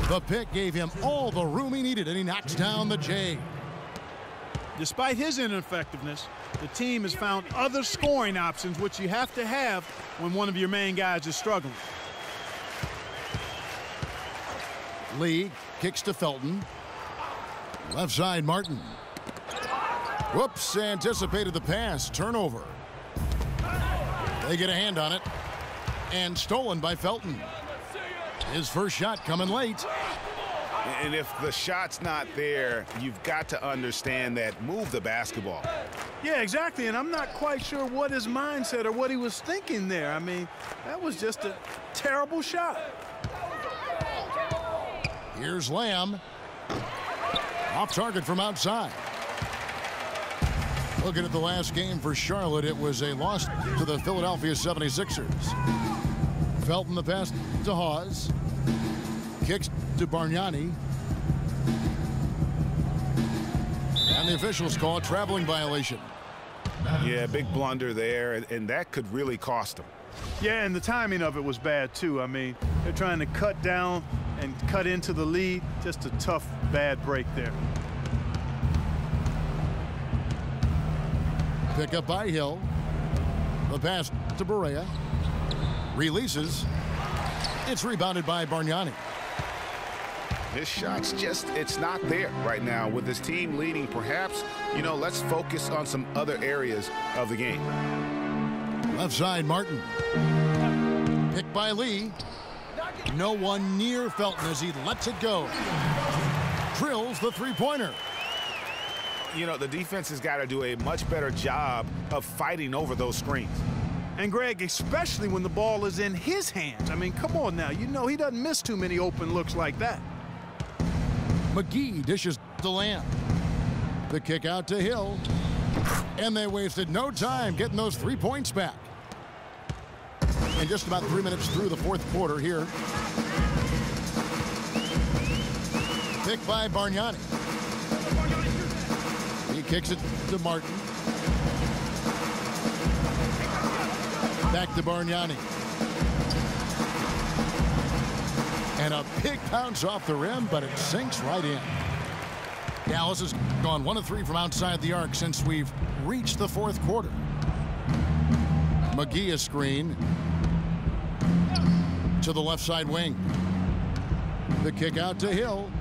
The pick gave him all the room he needed, and he knocks down the J. Despite his ineffectiveness, the team has found other scoring options, which you have to have when one of your main guys is struggling. Lee kicks to Felton. Left side, Martin. Whoops, anticipated the pass. Turnover. They get a hand on it. And stolen by Felton. His first shot coming late. And if the shot's not there, you've got to understand that. Move the basketball. Yeah, exactly. And I'm not quite sure what his mindset or what he was thinking there. I mean, that was just a terrible shot. Here's Lamb. Off target from outside. Looking at the last game for Charlotte, it was a loss to the Philadelphia 76ers. Felton the pass to Hawes. Kicks to Bargnani. And the officials call a traveling violation. Yeah, big blunder there, and that could really cost them. Yeah, and the timing of it was bad, too. I mean, they're trying to cut down and cut into the lead. Just a tough, bad break there. Pick up by Hill. The pass to Barea. Releases. It's rebounded by Bargnani. His shot's just, it's not there right now. With his team leading, perhaps, let's focus on some other areas of the game. Left side, Martin. Picked by Lee. No one near Felton as he lets it go. Drills the three-pointer. The defense has got to do a much better job of fighting over those screens. And, Greg, especially when the ball is in his hands. I mean, come on now. He doesn't miss too many open looks like that. McGee dishes to Lamb. The kick out to Hill. And they wasted no time getting those 3 points back. And just about 3 minutes through the fourth quarter here. Pick by Bargnani. He kicks it to Martin. Back to Bargnani. And a big bounce off the rim, but it sinks right in. Dallas has gone 1 of 3 from outside the arc since we've reached the fourth quarter. McGee a screen to the left side wing. The kick out to Hill.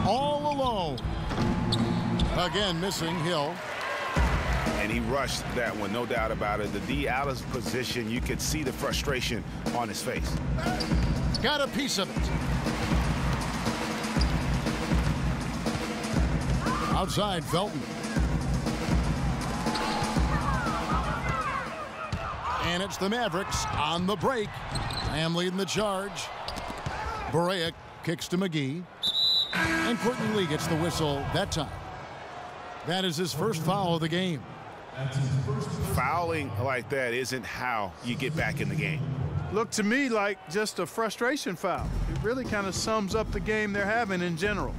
All alone. Again, missing Hill. And he rushed that one, no doubt about it. The D out of position, you could see the frustration on his face. Got a piece of it. Outside, Felton. And it's the Mavericks on the break. Lamb leading the charge. Berea kicks to McGee. And Courtney Lee gets the whistle that time. That is his first foul of the game. Fouling like that isn't how you get back in the game. Looked to me like just a frustration foul. It really kind of sums up the game they're having in general.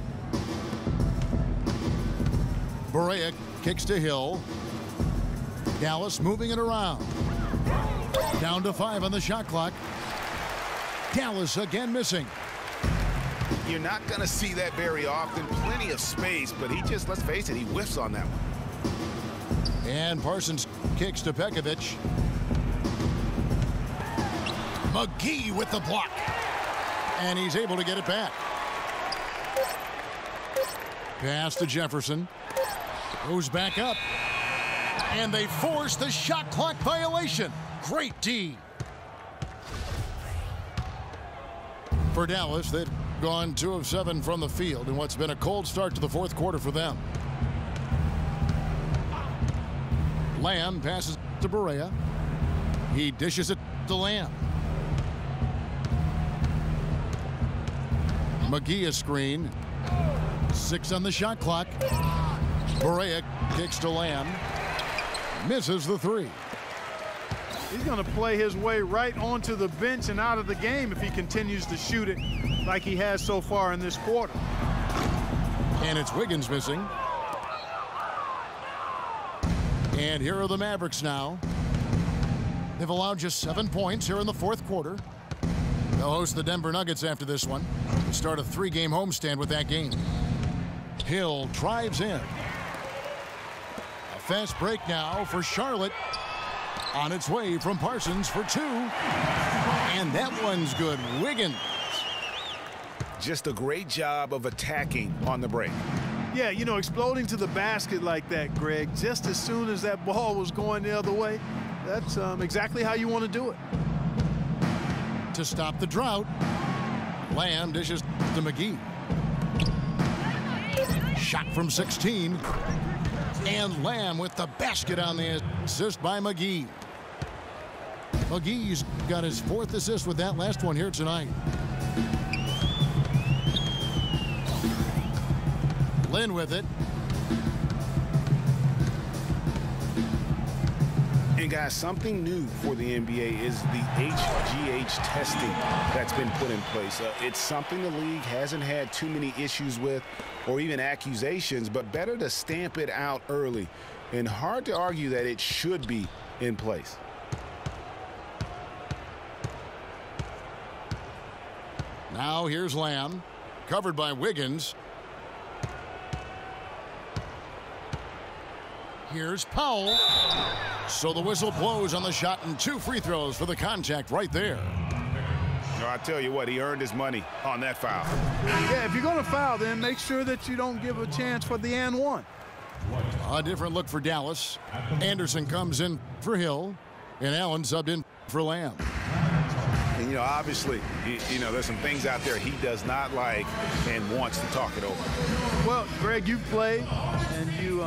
Berea kicks to Hill. Dallas moving it around. Down to 5 on the shot clock. Dallas again missing. You're not going to see that very often. Plenty of space, but he just, let's face it, he whiffs on that one. And Parsons kicks to Pekovic. McGee with the block. And he's able to get it back. Pass to Jefferson. Goes back up. And they force the shot clock violation. Great D. For Dallas, they've gone 2 of 7 from the field in what's been a cold start to the fourth quarter for them. Lamb passes to Berea. He dishes it to Lamb. McGee a screen. 6 on the shot clock. Berea kicks to Lamb. Misses the 3. He's going to play his way right onto the bench and out of the game if he continues to shoot it like he has so far in this quarter. And it's Wiggins missing. And here are the Mavericks now. They've allowed just 7 points here in the fourth quarter. They'll host the Denver Nuggets after this one. Start a 3-game homestand with that game. Hill drives in. A fast break now for Charlotte. On its way from Parsons for 2. And that one's good. Wiggins. Just a great job of attacking on the break. Yeah, you know, exploding to the basket like that, Greg, just as soon as that ball was going the other way, that's exactly how you want to do it. To stop the drought, Lamb dishes to McGee. Shot from 16. And Lamb with the basket on the assist by McGee. McGee's got his 4th assist with that last one here tonight. Lynn with it. And guys, something new for the NBA is the HGH testing that's been put in place. It's something the league hasn't had too many issues with or even accusations, but better to stamp it out early. And hard to argue that it should be in place. Now here's Lamb, covered by Wiggins. Here's Powell. So the whistle blows on the shot and 2 free throws for the contact right there. No, I tell you what, he earned his money on that foul. Yeah, if you're going to foul, then make sure that you don't give a chance for the and one. A different look for Dallas. Anderson comes in for Hill, and Allen subbed in for Lamb. And, you know, obviously, you know, there's some things out there he does not like and wants to talk it over. Well, Greg, you've played, and you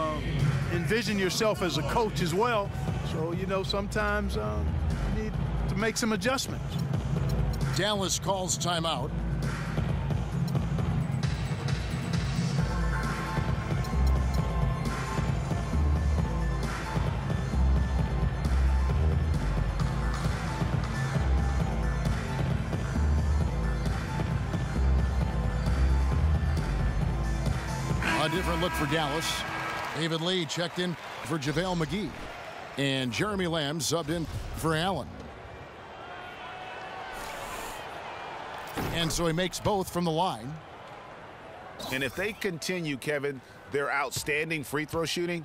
envision yourself as a coach as well. So, you know, sometimes you need to make some adjustments. Dallas calls timeout. A different look for Dallas. David Lee checked in for JaVale McGee. And Jeremy Lamb subbed in for Allen. And so he makes both from the line. And if they continue, Kevin, their outstanding free throw shooting,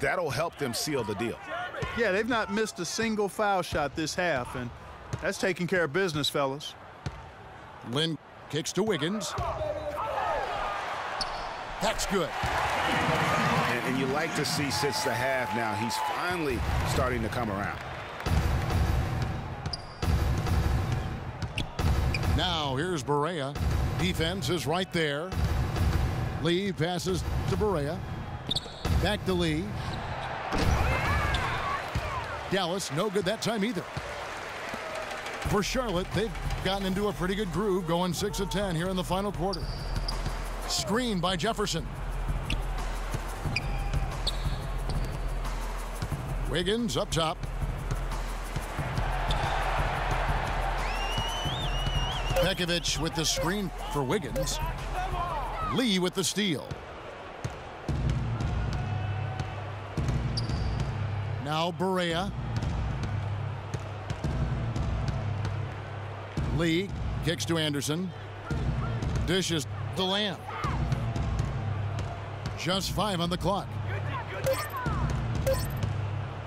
that'll help them seal the deal. Yeah, they've not missed a single foul shot this half, and that's taking care of business, fellas. Lynn kicks to Wiggins. That's good. And you like to see since the half now, he's finally starting to come around. Now here's Barea. Defense is right there. Lee passes to Barea. Back to Lee. Dallas, no good that time either. For Charlotte, they've gotten into a pretty good groove, going 6 of 10 here in the final quarter. Screen by Jefferson. Wiggins up top. Pekovic with the screen for Wiggins. Lee with the steal. Now Barea. Lee kicks to Anderson. Dishes to Lamb. Just 5 on the clock.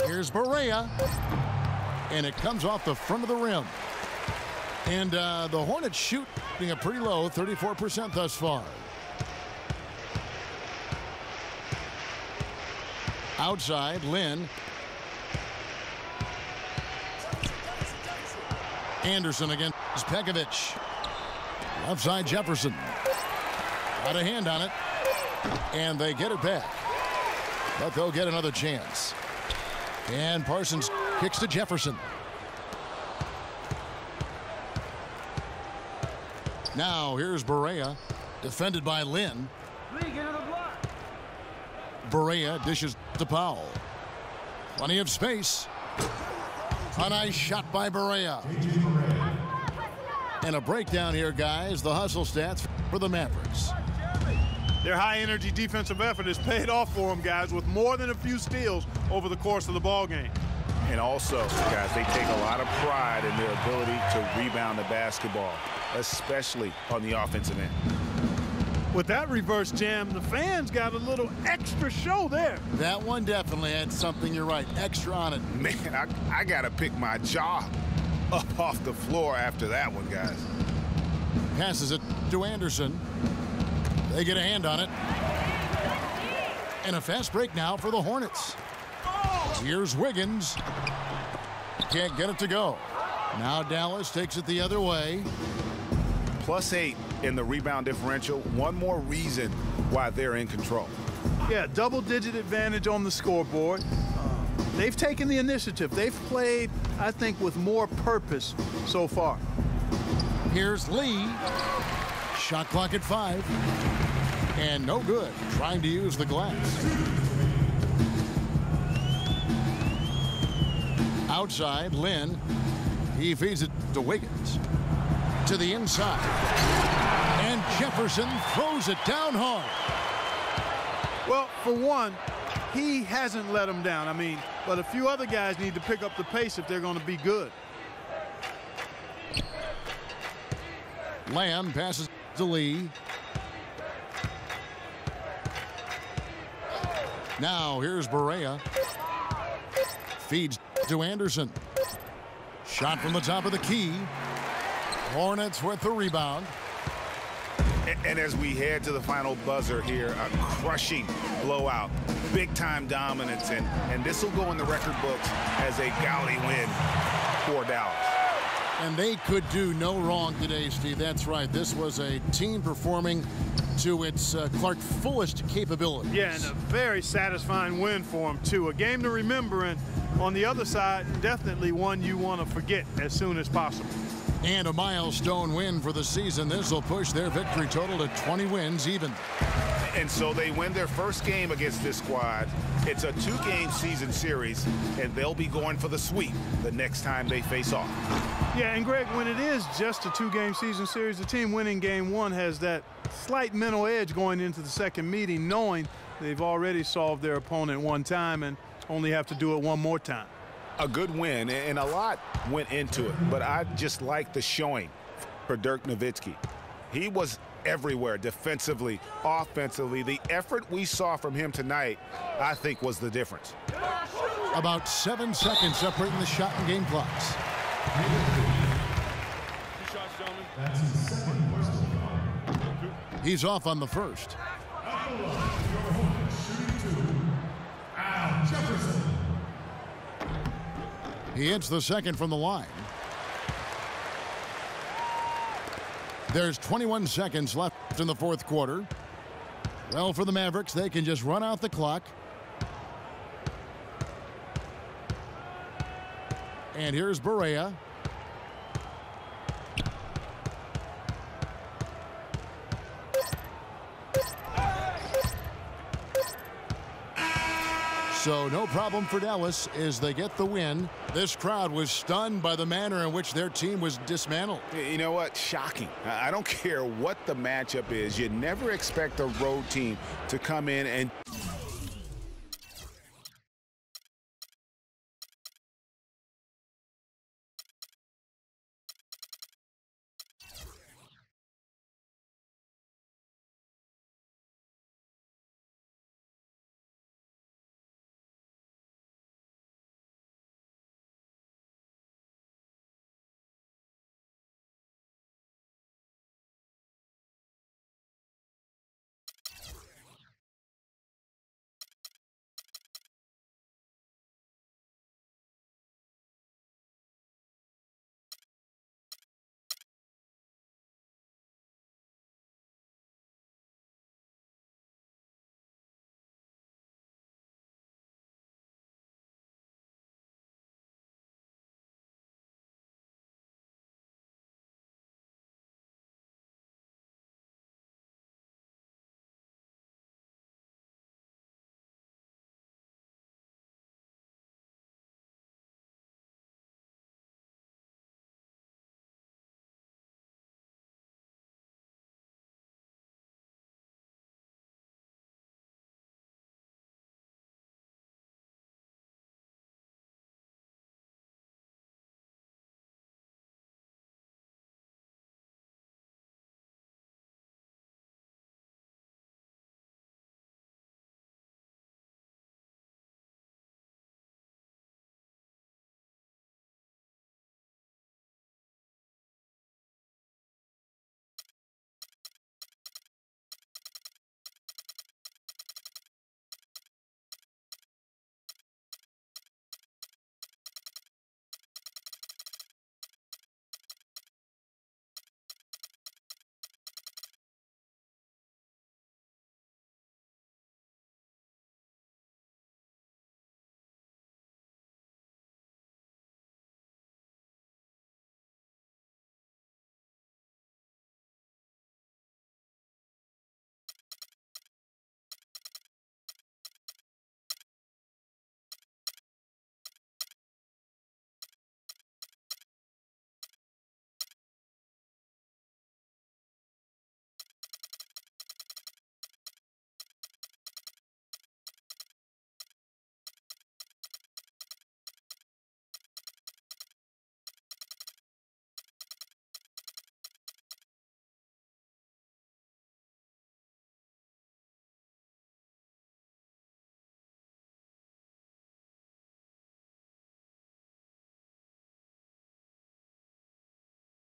Here's Barea. And it comes off the front of the rim. And the Hornets shooting a pretty low, 34% thus far. Outside, Lynn. Anderson against Pekovic. Left side, Jefferson. Got a hand on it. And they get it back. But they'll get another chance. And Parsons kicks to Jefferson. Now here's Barea, defended by Lynn. Barea dishes to Powell. Plenty of space. A nice shot by Barea. And a breakdown here, guys. The hustle stats for the Mavericks. Their high-energy defensive effort has paid off for them, guys, with more than a few steals over the course of the ballgame. And also, guys, they take a lot of pride in their ability to rebound the basketball, especially on the offensive end. With that reverse jam, the fans got a little extra show there. That one definitely had something, you're right, extra on it. Man, I got to pick my jaw up off the floor after that one, guys. Passes it to Anderson. They get a hand on it. And a fast break now for the Hornets. Here's Wiggins. Can't get it to go. Now Dallas takes it the other way. +8 in the rebound differential. One more reason why they're in control. Yeah, double-digit advantage on the scoreboard. They've taken the initiative. They've played, I think, with more purpose so far. Here's Lee. Shot clock at 5. And no good. Trying to use the glass. Outside, Lynn. He feeds it to Wiggins. To the inside. And Jefferson throws it down hard. Well, for one, he hasn't let them down. I mean, but a few other guys need to pick up the pace if they're going to be good. Lamb passes to Lee. Now here's Barea. Feeds to Anderson. Shot from the top of the key. Hornets with the rebound. And as we head to the final buzzer here, a crushing blowout, big-time dominance, and this will go in the record books as a gaudy win for Dallas. And they could do no wrong today, Steve. That's right. This was a team performing to its Clark fullest capabilities. Yeah, and a very satisfying win for them, too. A game to remember, and on the other side, definitely one you want to forget as soon as possible. And a milestone win for the season. This will push their victory total to 20 wins even. And so they win their first game against this squad. It's a 2-game season series, and they'll be going for the sweep the next time they face off. Yeah, and Greg, when it is just a 2-game season series, the team winning game 1 has that slight mental edge going into the second meeting, knowing they've already solved their opponent one time, and only have to do it one more time. A good win, and a lot went into it, but I just like the showing for Dirk Nowitzki. He was everywhere defensively, offensively. The effort we saw from him tonight, I think, was the difference. About 7 seconds separating the shot and game clocks. He's off on the first. He hits the second from the line. There's 21 seconds left in the fourth quarter. Well, for the Mavericks, they can just run out the clock. And here's Barea. So no problem for Dallas as they get the win. This crowd was stunned by the manner in which their team was dismantled. You know what? Shocking. I don't care what the matchup is. You never expect a road team to come in and